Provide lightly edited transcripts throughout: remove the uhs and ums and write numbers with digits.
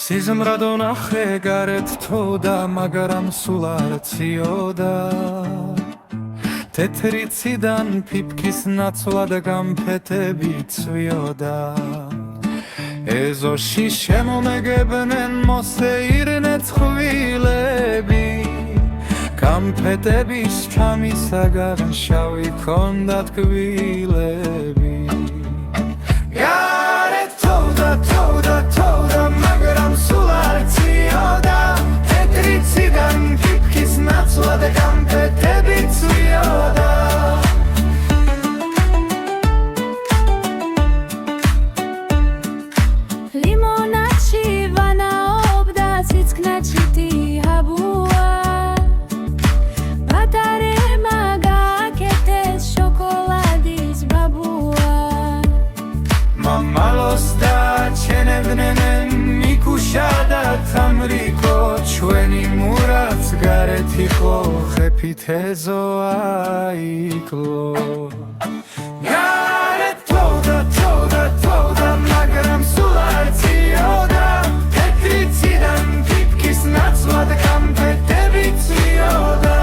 სიზმრადო ნახე გარეთ თოდა, მაგრამ სულ არ ციოდა. თეთრი ციდან ფიფქის ნაცვლად გამფეთები ცვიოდა. ეზოში შემომეგებნენ მოსეირნე წყვილები, გამფეთების ჩამისაგან შავი ჰქონდათ კბილები. გარეთ თოდა, თოდა, თოდა, მაგრამ სულ არ ციოდა. თეთრი ციდან ფიფქის ნაცვლად გამფეთები ცვიოდა. ლიმონადში ვანაობდა, სიცხნაჩიტი აბუა. ბატარებმა გააკეთეს შოკოლადის ბაბუა. მამალოს დაჩენებდნენ მიკუშა და თამრიკო, ჩვენი მურაც გარეთ იყო, ხეფით ეზო აიკლო. გარეთ თოდა, თოდა, თოდა, მაგრამ სულ არ ციოდა. თეთრი ციდან ფიფქის ნაცვლად გამფეთები ცვიოდა.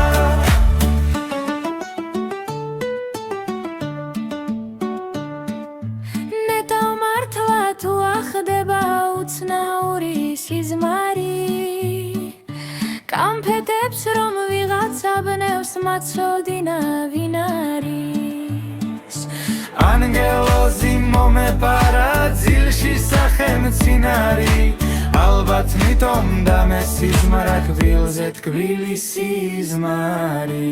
ნეტო მართლა თუ ახდება უცნაური სიზმარი, გამფეთებს რომ ვიღაცა ბნევს, მაცოდინა ვინ არის. ანგელოზი მომეპარა ძილში სახელმწინარი, ალბათ მიტომ დამესიზმარა კბილზე ტკბილი სიზმარი.